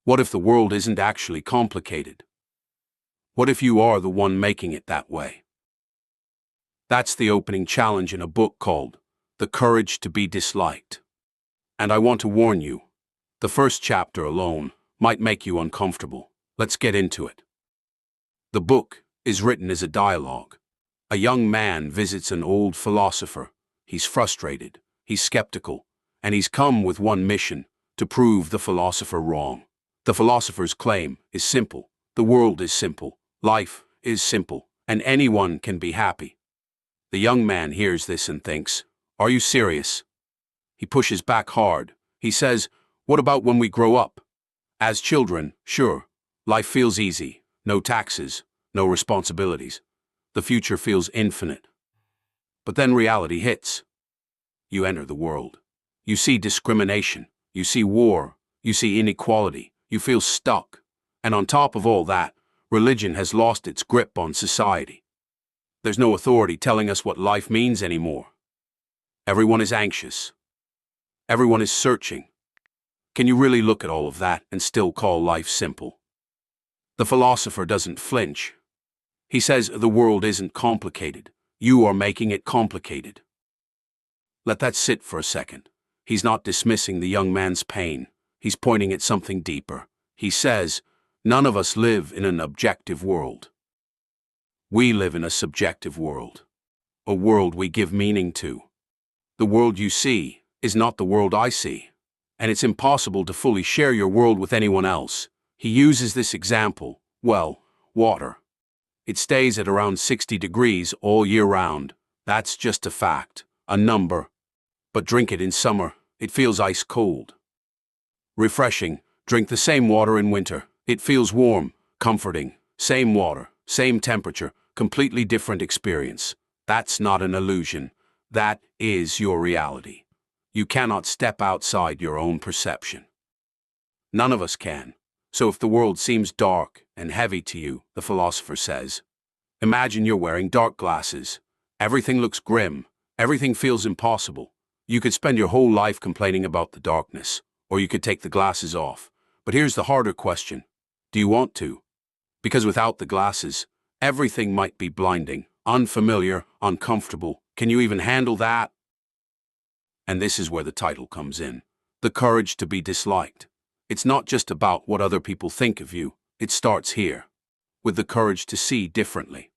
What if the world isn't actually complicated? What if you are the one making it that way? That's the opening challenge in a book called The Courage to be Disliked. And I want to warn you, the first chapter alone might make you uncomfortable. Let's get into it. The book is written as a dialogue. A young man visits an old philosopher. He's frustrated, he's skeptical, and he's come with one mission: to prove the philosopher wrong. The philosopher's claim is simple. The world is simple, life is simple, and anyone can be happy. The young man hears this and thinks, "Are you serious?" He pushes back hard. He says, "What about when we grow up? As children, sure, life feels easy. No taxes, no responsibilities. The future feels infinite. But then reality hits. You enter the world. You see discrimination. You see war. You see inequality. You feel stuck. And on top of all that, religion has lost its grip on society. There's no authority telling us what life means anymore. Everyone is anxious. Everyone is searching. Can you really look at all of that and still call life simple?" The philosopher doesn't flinch. He says the world isn't complicated. You are making it complicated. Let that sit for a second. He's not dismissing the young man's pain. He's pointing at something deeper. He says, none of us live in an objective world. We live in a subjective world. A world we give meaning to. The world you see is not the world I see. And it's impossible to fully share your world with anyone else. He uses this example, well, water. It stays at around 60 degrees all year round. That's just a fact, a number. But drink it in summer, it feels ice cold. Refreshing, drink the same water in winter. It feels warm, comforting. Same water, same temperature, completely different experience. That's not an illusion. That is your reality. You cannot step outside your own perception. None of us can. So if the world seems dark and heavy to you, the philosopher says, imagine you're wearing dark glasses. Everything looks grim. Everything feels impossible. You could spend your whole life complaining about the darkness, or you could take the glasses off. But here's the harder question. Do you want to? Because without the glasses, everything might be blinding, unfamiliar, uncomfortable. Can you even handle that? And this is where the title comes in. The Courage to be Disliked. It's not just about what other people think of you. It starts here, with the courage to see differently.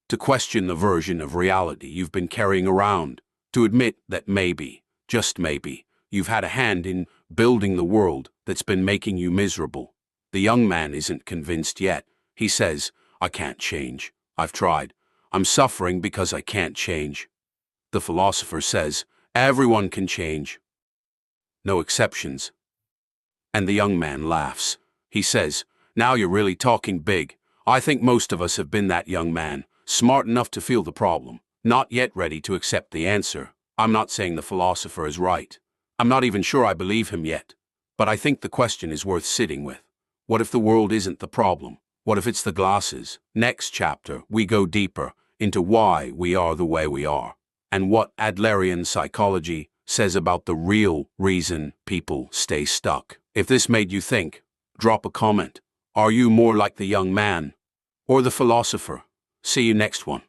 To question the version of reality you've been carrying around. To admit that maybe, just maybe, you've had a hand in building the world that's been making you miserable. The young man isn't convinced yet. He says, I can't change. I've tried. I'm suffering because I can't change. The philosopher says, everyone can change. No exceptions. And the young man laughs. He says, now you're really talking big. I think most of us have been that young man, smart enough to feel the problem, not yet ready to accept the answer. I'm not saying the philosopher is right. I'm not even sure I believe him yet. But I think the question is worth sitting with. What if the world isn't the problem? What if it's the glasses? Next chapter, we go deeper into why we are the way we are, and what Adlerian psychology says about the real reason people stay stuck. If this made you think, drop a comment. Are you more like the young man or the philosopher? See you next one.